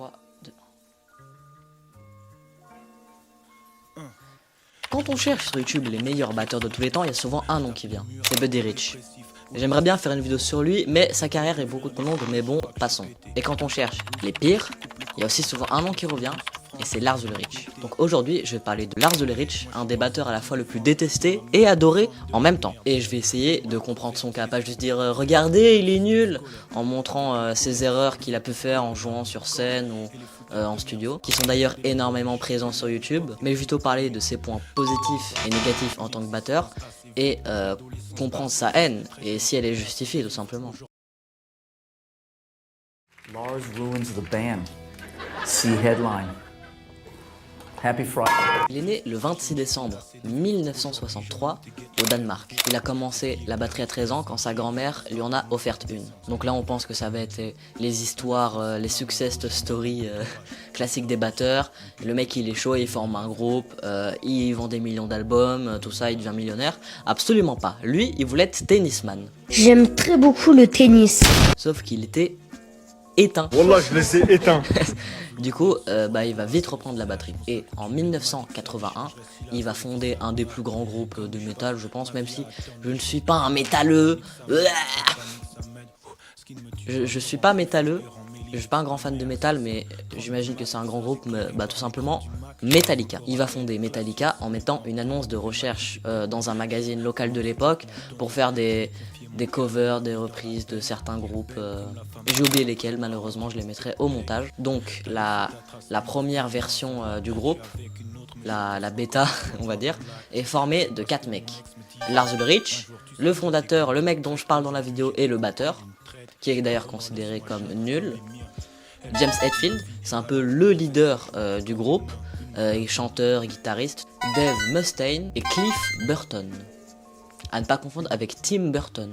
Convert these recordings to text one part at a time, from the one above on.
3, 2, 1. Quand on cherche sur YouTube les meilleurs batteurs de tous les temps, il y a souvent un nom qui vient, c'est Buddy Rich. J'aimerais bien faire une vidéo sur lui, mais sa carrière est beaucoup trop longue, mais bon, passons. Et quand on cherche les pires, il y a aussi souvent un nom qui revient, et c'est Lars Ulrich. Donc aujourd'hui, je vais parler de Lars Ulrich, un des batteurs à la fois le plus détesté et adoré en même temps. Et je vais essayer de comprendre son cas, pas juste dire regardez, il est nul, en montrant ses erreurs qu'il a pu faire en jouant sur scène ou en studio, qui sont d'ailleurs énormément présents sur YouTube, mais plutôt parler de ses points positifs et négatifs en tant que batteur, et comprendre sa haine, et si elle est justifiée tout simplement. Lars ruins the band. See headline. Happy Friday. Il est né le 26 décembre 1963 au Danemark. Il a commencé la batterie à 13 ans quand sa grand-mère lui en a offerte une. Donc là on pense que ça va être les histoires, les success stories classiques des batteurs. Le mec il est chaud, il forme un groupe, il vend des millions d'albums, tout ça, il devient millionnaire. Absolument pas. Lui il voulait être tennisman. J'aime très beaucoup le tennis. Sauf qu'il était éteint. Wallah, je laissais éteint. Du coup, il va vite reprendre la batterie. Et en 1981, il va fonder un des plus grands groupes de métal, je pense, même si je ne suis pas un métalleux. Je suis pas métalleux, je suis pas un grand fan de métal, mais j'imagine que c'est un grand groupe, tout simplement Metallica. Il va fonder Metallica en mettant une annonce de recherche dans un magazine local de l'époque pour faire des covers, des reprises de certains groupes. J'ai oublié lesquels, malheureusement, je les mettrai au montage. Donc la première version du groupe, la bêta, on va dire, est formée de 4 mecs. Lars Ulrich, le fondateur, le mec dont je parle dans la vidéo, et le batteur, qui est d'ailleurs considéré comme nul. James Hetfield, c'est un peu le leader du groupe, chanteur, guitariste. Dave Mustaine et Cliff Burton. À ne pas confondre avec Tim Burton.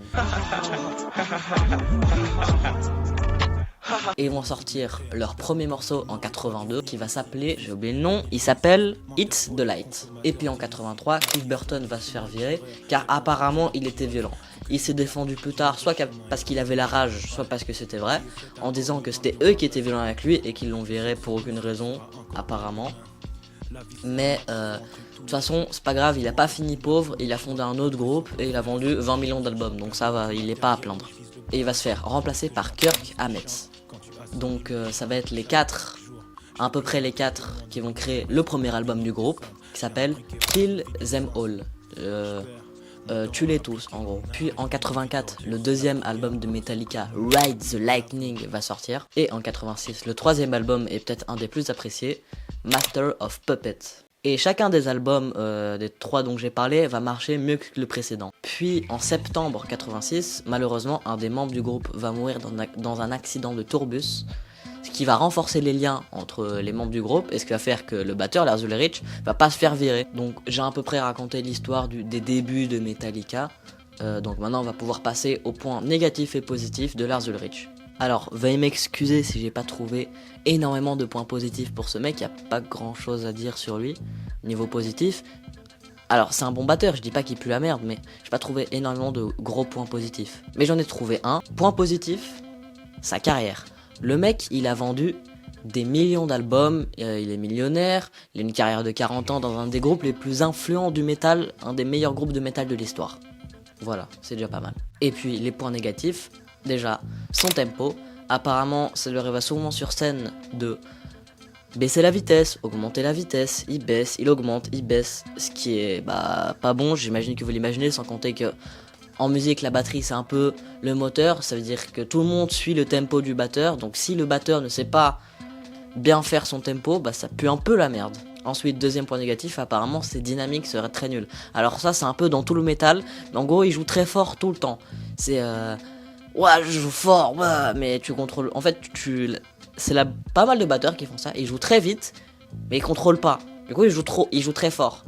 Et ils vont sortir leur premier morceau en 82 qui va s'appeler, j'ai oublié le nom, il s'appelle It's the Light. Et puis en 83, Cliff Burton va se faire virer car apparemment il était violent. Il s'est défendu plus tard, soit parce qu'il avait la rage, soit parce que c'était vrai, en disant que c'était eux qui étaient violents avec lui et qu'ils l'ont viré pour aucune raison, apparemment. Mais de toute façon, c'est pas grave, il a pas fini pauvre, il a fondé un autre groupe et il a vendu 20 millions d'albums, donc ça va, il est pas à plaindre. Et il va se faire remplacer par Kirk Hammett. Donc ça va être à peu près les 4 qui vont créer le premier album du groupe, qui s'appelle Kill Them All. Tue-les tous en gros. Puis en 84, le deuxième album de Metallica, Ride the Lightning, va sortir. Et en 86, le troisième album est peut-être un des plus appréciés, Master of Puppets. Et chacun des albums des 3 dont j'ai parlé va marcher mieux que le précédent. Puis en septembre 86, malheureusement, un des membres du groupe va mourir dans un accident de tourbus, ce qui va renforcer les liens entre les membres du groupe et ce qui va faire que le batteur Lars Ulrich va pas se faire virer. Donc j'ai à peu près raconté l'histoire des débuts de Metallica. Donc maintenant on va pouvoir passer aux points négatifs et positifs de Lars Ulrich. Alors, veuillez m'excuser si j'ai pas trouvé énormément de points positifs pour ce mec, il n'y a pas grand chose à dire sur lui, niveau positif. Alors, c'est un bon batteur, je dis pas qu'il pue la merde, mais j'ai pas trouvé énormément de gros points positifs. Mais j'en ai trouvé un. Point positif, sa carrière. Le mec, il a vendu des millions d'albums, il est millionnaire, il a une carrière de 40 ans dans un des groupes les plus influents du métal, un des meilleurs groupes de métal de l'histoire. Voilà, c'est déjà pas mal. Et puis, les points négatifs. Déjà, son tempo, apparemment ça lui arrive souvent sur scène de baisser la vitesse, augmenter la vitesse, il baisse, il augmente, il baisse, ce qui est pas bon, j'imagine que vous l'imaginez, sans compter que en musique la batterie c'est un peu le moteur, ça veut dire que tout le monde suit le tempo du batteur, donc si le batteur ne sait pas bien faire son tempo, ça pue un peu la merde. Ensuite, deuxième point négatif, apparemment ses dynamiques seraient très nulles. Alors ça c'est un peu dans tout le métal, mais en gros il joue très fort tout le temps. C'est ouais, je joue fort, ouais, mais tu contrôles. En fait, pas mal de batteurs qui font ça. Ils jouent très vite, mais ils contrôlent pas. Du coup, ils jouent très fort.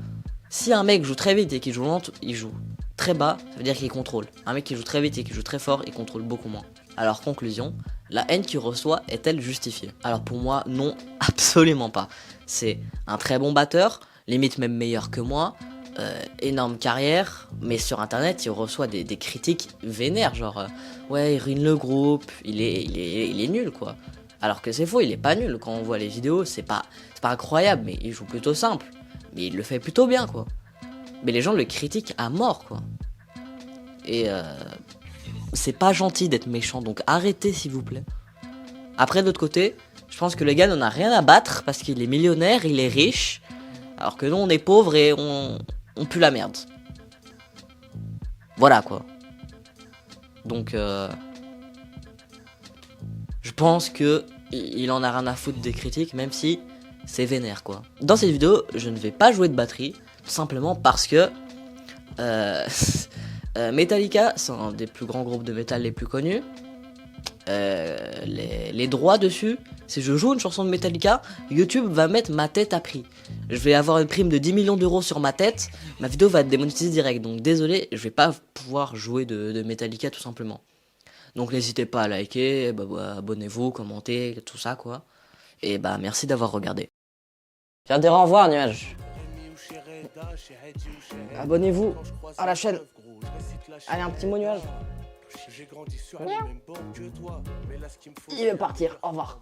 Si un mec joue très vite et qu'il joue lent, il joue très bas, ça veut dire qu'il contrôle. Un mec qui joue très vite et qui joue très fort, il contrôle beaucoup moins. Alors, conclusion, la haine qu'il reçoit est-elle justifiée? Alors, pour moi, non, absolument pas. C'est un très bon batteur, limite même meilleur que moi. Énorme carrière, mais sur internet il reçoit des critiques vénères, genre ouais il ruine le groupe, il est nul quoi. Alors que c'est faux, il est pas nul. Quand on voit les vidéos, c'est pas incroyable, mais il joue plutôt simple. Mais il le fait plutôt bien, quoi. Mais les gens le critiquent à mort, quoi. Et c'est pas gentil d'être méchant, donc arrêtez s'il vous plaît. Après, de l'autre côté, je pense que le gars n'en a rien à battre parce qu'il est millionnaire, il est riche. Alors que nous, on est pauvres et on pue la merde. Voilà, quoi. Donc, je pense que il en a rien à foutre des critiques, même si c'est vénère, quoi. Dans cette vidéo, je ne vais pas jouer de batterie, tout simplement parce que Metallica, c'est un des plus grands groupes de métal les plus connus. Les droits dessus, si je joue une chanson de Metallica, YouTube va mettre ma tête à prix. Je vais avoir une prime de 10 millions d'euros sur ma tête, ma vidéo va être démonétisée direct, donc désolé, je vais pas pouvoir jouer de Metallica tout simplement. Donc n'hésitez pas à liker, abonnez-vous, commentez, tout ça quoi. Et bah merci d'avoir regardé. Tiens des renvois nuage. Abonnez-vous à la chaîne. Allez un petit mot nuage. Il veut partir, au revoir.